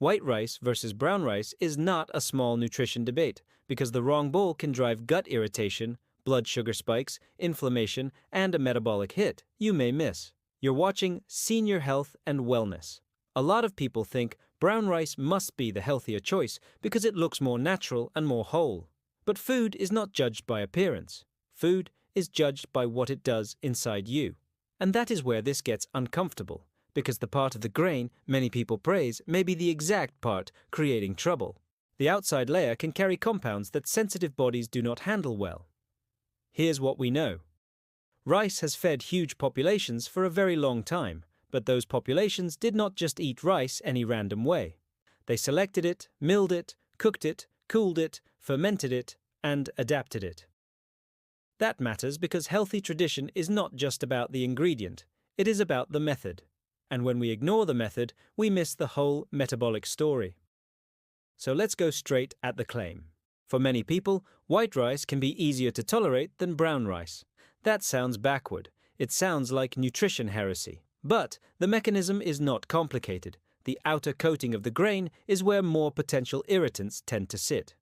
White rice versus brown rice is not a small nutrition debate, because the wrong bowl can drive gut irritation, blood sugar spikes, inflammation, and a metabolic hit you may miss. You're watching Senior Health and Wellness. A lot of people think brown rice must be the healthier choice because it looks more natural and more whole. But food is not judged by appearance. Food is judged by what it does inside you. And that is where this gets uncomfortable, because the part of the grain many people praise may be the exact part creating trouble. The outside layer can carry compounds that sensitive bodies do not handle well. Here's what we know. Rice has fed huge populations for a very long time, but those populations did not just eat rice any random way. They selected it, milled it, cooked it, cooled it, fermented it, and adapted it. That matters because healthy tradition is not just about the ingredient, it is about the method. And when we ignore the method, we miss the whole metabolic story. So let's go straight at the claim. For many people, white rice can be easier to tolerate than brown rice. That sounds backward. It sounds like nutrition heresy. But the mechanism is not complicated. The outer coating of the grain is where more potential irritants tend to sit.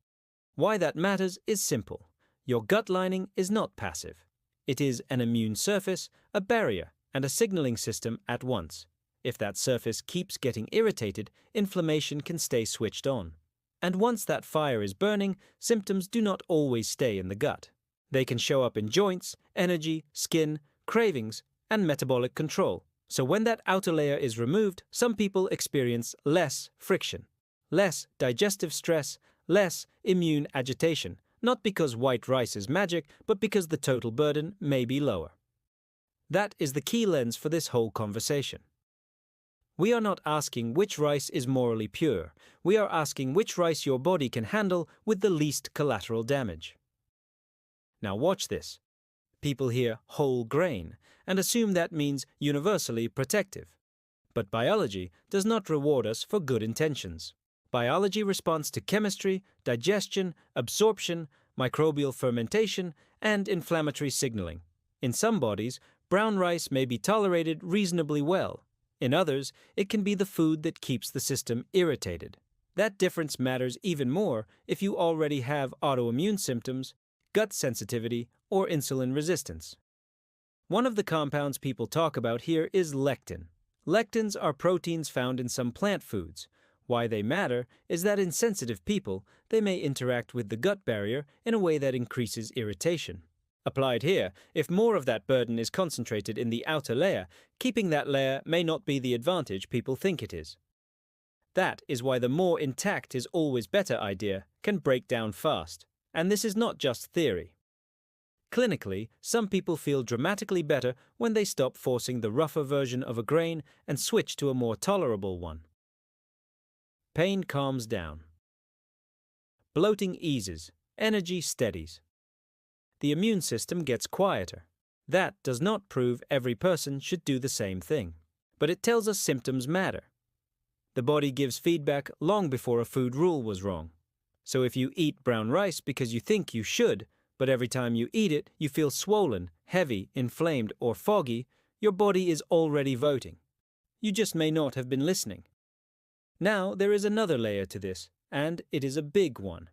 Why that matters is simple. Your gut lining is not passive. It is an immune surface, a barrier, and a signaling system at once. If that surface keeps getting irritated, inflammation can stay switched on. And once that fire is burning, symptoms do not always stay in the gut. They can show up in joints, energy, skin, cravings, and metabolic control. So when that outer layer is removed, some people experience less friction, less digestive stress, less immune agitation, not because white rice is magic, but because the total burden may be lower. That is the key lens for this whole conversation. We are not asking which rice is morally pure. We are asking which rice your body can handle with the least collateral damage. Now watch this. People hear whole grain and assume that means universally protective. But biology does not reward us for good intentions. Biology responds to chemistry, digestion, absorption, microbial fermentation, and inflammatory signaling. In some bodies, brown rice may be tolerated reasonably well. In others, it can be the food that keeps the system irritated. That difference matters even more if you already have autoimmune symptoms, gut sensitivity, or insulin resistance. One of the compounds people talk about here is lectin. Lectins are proteins found in some plant foods. Why they matter is that in sensitive people, they may interact with the gut barrier in a way that increases irritation. Applied here, if more of that burden is concentrated in the outer layer, keeping that layer may not be the advantage people think it is. That is why the more intact is always better idea can break down fast. And this is not just theory. Clinically, some people feel dramatically better when they stop forcing the rougher version of a grain and switch to a more tolerable one. Pain calms down. Bloating eases. Energy steadies. The immune system gets quieter. That does not prove every person should do the same thing. But it tells us symptoms matter. The body gives feedback long before a food rule was wrong. So if you eat brown rice because you think you should, but every time you eat it you feel swollen, heavy, inflamed, or foggy, your body is already voting. You just may not have been listening. Now there is another layer to this, and it is a big one.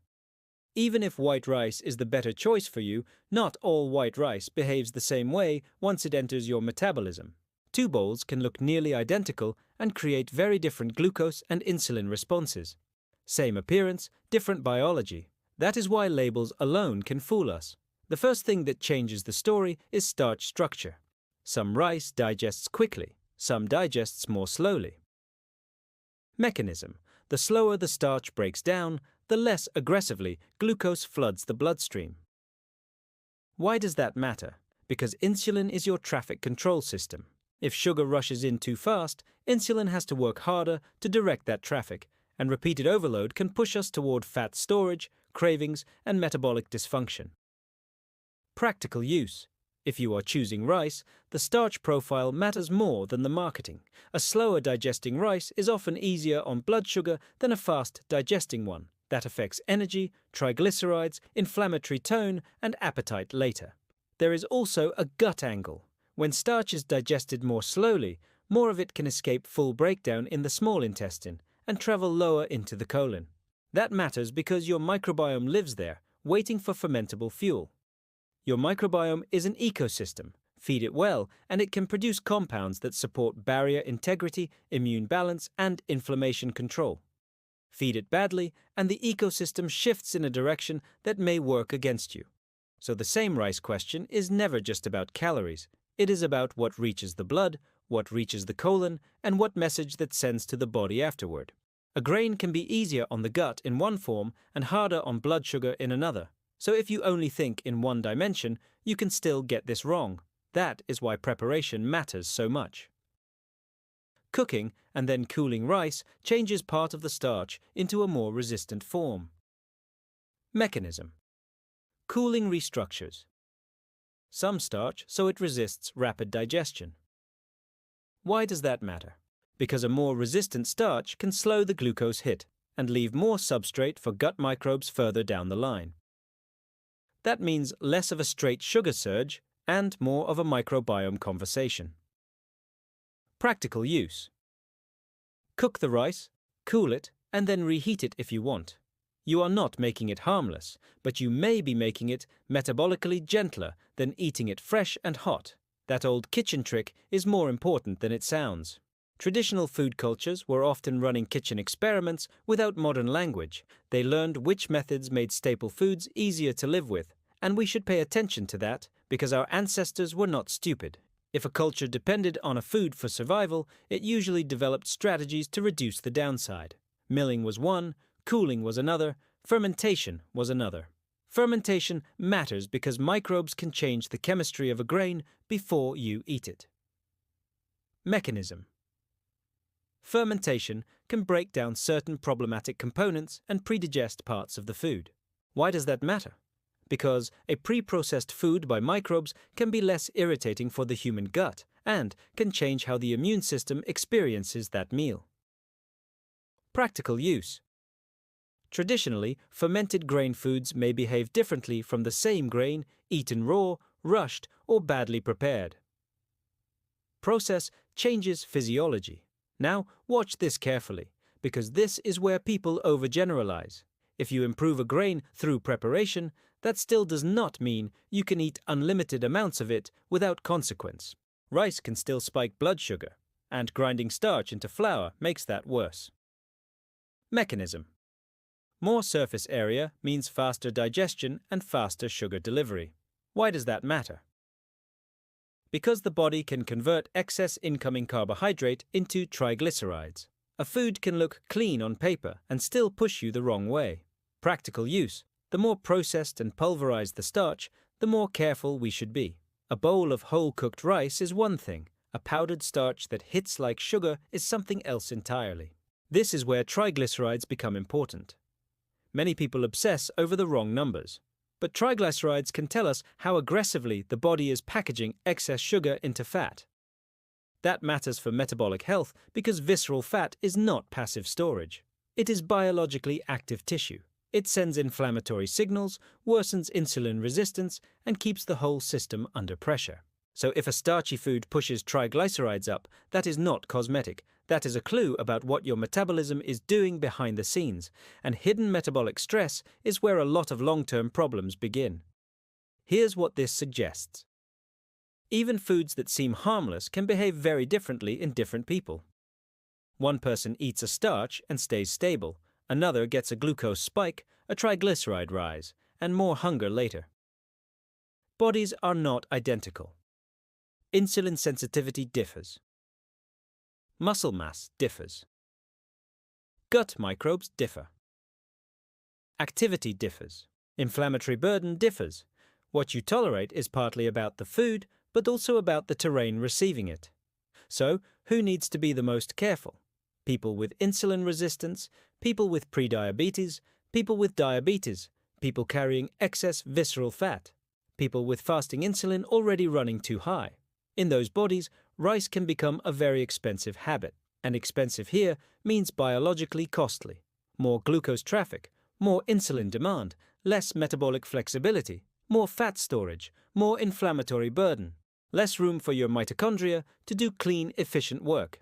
Even if white rice is the better choice for you, not all white rice behaves the same way once it enters your metabolism. Two bowls can look nearly identical and create very different glucose and insulin responses. Same appearance, different biology. That is why labels alone can fool us. The first thing that changes the story is starch structure. Some rice digests quickly, some digests more slowly. Mechanism. The slower the starch breaks down, the less aggressively glucose floods the bloodstream. Why does that matter? Because insulin is your traffic control system. If sugar rushes in too fast, insulin has to work harder to direct that traffic, and repeated overload can push us toward fat storage, cravings, and metabolic dysfunction. Practical use. If you are choosing rice, the starch profile matters more than the marketing. A slower digesting rice is often easier on blood sugar than a fast digesting one. That affects energy, triglycerides, inflammatory tone, and appetite later. There is also a gut angle. When starch is digested more slowly, more of it can escape full breakdown in the small intestine, and travel lower into the colon. That matters because your microbiome lives there, waiting for fermentable fuel. Your microbiome is an ecosystem. Feed it well, and it can produce compounds that support barrier integrity, immune balance, and inflammation control. Feed it badly, and the ecosystem shifts in a direction that may work against you. So the same rice question is never just about calories. It is about what reaches the blood, what reaches the colon, and what message that sends to the body afterward. A grain can be easier on the gut in one form and harder on blood sugar in another. So if you only think in one dimension, you can still get this wrong. That is why preparation matters so much. Cooking and then cooling rice changes part of the starch into a more resistant form. Mechanism. Cooling restructures some starch so it resists rapid digestion. Why does that matter? Because a more resistant starch can slow the glucose hit and leave more substrate for gut microbes further down the line. That means less of a straight sugar surge and more of a microbiome conversation. Practical use. Cook the rice, cool it, and then reheat it if you want. You are not making it harmless, but you may be making it metabolically gentler than eating it fresh and hot. That old kitchen trick is more important than it sounds. Traditional food cultures were often running kitchen experiments without modern language. They learned which methods made staple foods easier to live with, and we should pay attention to that because our ancestors were not stupid. If a culture depended on a food for survival, it usually developed strategies to reduce the downside. Milling was one, cooling was another, fermentation was another. Fermentation matters because microbes can change the chemistry of a grain before you eat it. Mechanism. Fermentation can break down certain problematic components and predigest parts of the food. Why does that matter? Because a pre-processed food by microbes can be less irritating for the human gut and can change how the immune system experiences that meal. Practical use. Traditionally, fermented grain foods may behave differently from the same grain eaten raw, rushed, or badly prepared. Process changes physiology. Now, watch this carefully, because this is where people overgeneralize. If you improve a grain through preparation, that still does not mean you can eat unlimited amounts of it without consequence. Rice can still spike blood sugar, and grinding starch into flour makes that worse. Mechanism. More surface area means faster digestion and faster sugar delivery. Why does that matter? Because the body can convert excess incoming carbohydrate into triglycerides. A food can look clean on paper and still push you the wrong way. Practical use. The more processed and pulverized the starch, the more careful we should be. A bowl of whole-cooked rice is one thing. A powdered starch that hits like sugar is something else entirely. This is where triglycerides become important. Many people obsess over the wrong numbers. But triglycerides can tell us how aggressively the body is packaging excess sugar into fat. That matters for metabolic health because visceral fat is not passive storage. It is biologically active tissue. It sends inflammatory signals, worsens insulin resistance, and keeps the whole system under pressure. So if a starchy food pushes triglycerides up, that is not cosmetic. That is a clue about what your metabolism is doing behind the scenes, and hidden metabolic stress is where a lot of long-term problems begin. Here's what this suggests. Even foods that seem harmless can behave very differently in different people. One person eats a starch and stays stable. Another gets a glucose spike, a triglyceride rise, and more hunger later. Bodies are not identical. Insulin sensitivity differs. Muscle mass differs. Gut microbes differ. Activity differs. Inflammatory burden differs. What you tolerate is partly about the food, but also about the terrain receiving it. So, who needs to be the most careful? People with insulin resistance, people with prediabetes, people with diabetes, people carrying excess visceral fat, people with fasting insulin already running too high. In those bodies, rice can become a very expensive habit, and expensive here means biologically costly. More glucose traffic, more insulin demand, less metabolic flexibility, more fat storage, more inflammatory burden, less room for your mitochondria to do clean, efficient work.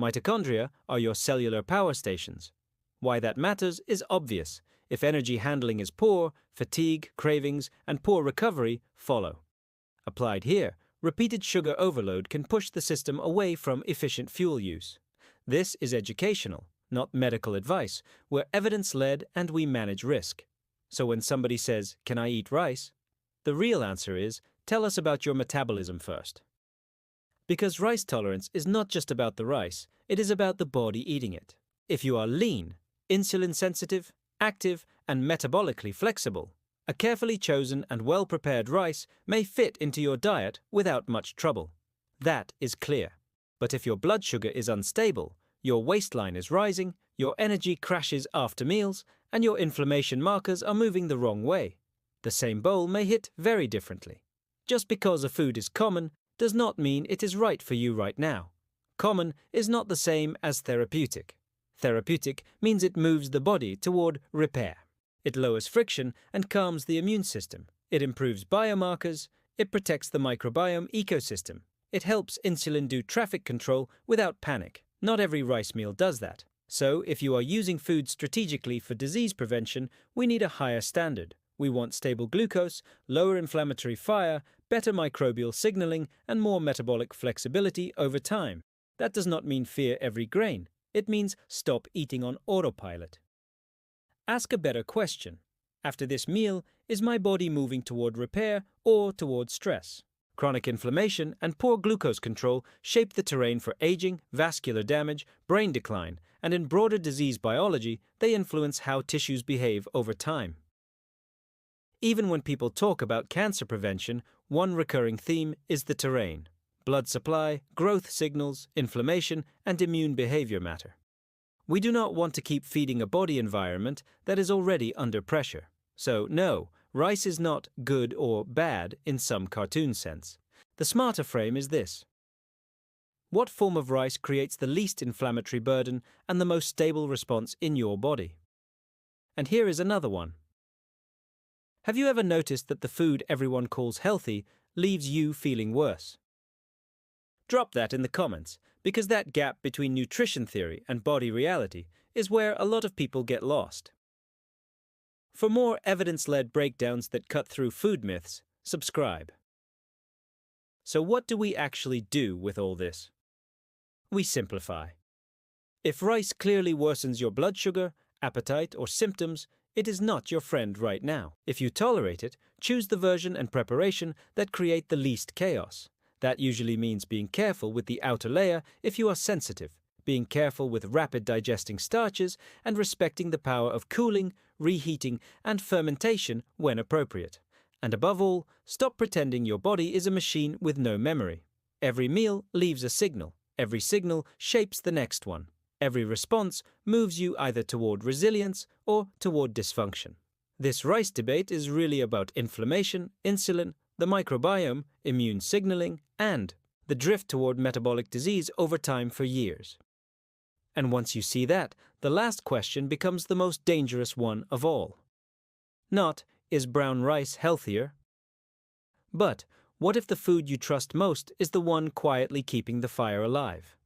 Mitochondria are your cellular power stations. Why that matters is obvious. If energy handling is poor, fatigue, cravings, and poor recovery follow. Applied here, repeated sugar overload can push the system away from efficient fuel use. This is educational, not medical advice. We're evidence-led and we manage risk. So when somebody says, "Can I eat rice?" the real answer is, tell us about your metabolism first. Because rice tolerance is not just about the rice, it is about the body eating it. If you are lean, insulin sensitive, active, and metabolically flexible, a carefully chosen and well-prepared rice may fit into your diet without much trouble. That is clear. But if your blood sugar is unstable, your waistline is rising, your energy crashes after meals, and your inflammation markers are moving the wrong way, the same bowl may hit very differently. Just because a food is common does not mean it is right for you right now. Common is not the same as therapeutic. Therapeutic means it moves the body toward repair. It lowers friction and calms the immune system. It improves biomarkers. It protects the microbiome ecosystem. It helps insulin do traffic control without panic. Not every rice meal does that. So, if you are using food strategically for disease prevention, we need a higher standard. We want stable glucose, lower inflammatory fire, better microbial signaling, and more metabolic flexibility over time. That does not mean fear every grain. It means stop eating on autopilot. Ask a better question. After this meal, is my body moving toward repair or toward stress? Chronic inflammation and poor glucose control shape the terrain for aging, vascular damage, brain decline, and in broader disease biology, they influence how tissues behave over time. Even when people talk about cancer prevention, one recurring theme is the terrain. Blood supply, growth signals, inflammation, and immune behavior matter. We do not want to keep feeding a body environment that is already under pressure. So, no, rice is not good or bad in some cartoon sense. The smarter frame is this. What form of rice creates the least inflammatory burden and the most stable response in your body? And here is another one. Have you ever noticed that the food everyone calls healthy leaves you feeling worse? Drop that in the comments, because that gap between nutrition theory and body reality is where a lot of people get lost. For more evidence-led breakdowns that cut through food myths, subscribe. So what do we actually do with all this? We simplify. If rice clearly worsens your blood sugar, appetite, or symptoms, it is not your friend right now. If you tolerate it, choose the version and preparation that create the least chaos. That usually means being careful with the outer layer if you are sensitive, being careful with rapid digesting starches, and respecting the power of cooling, reheating, and fermentation when appropriate. And above all, stop pretending your body is a machine with no memory. Every meal leaves a signal. Every signal shapes the next one. Every response moves you either toward resilience or toward dysfunction. This rice debate is really about inflammation, insulin, the microbiome, immune signaling, and the drift toward metabolic disease over time for years. And once you see that, the last question becomes the most dangerous one of all. Not, is brown rice healthier? But, what if the food you trust most is the one quietly keeping the fire alive?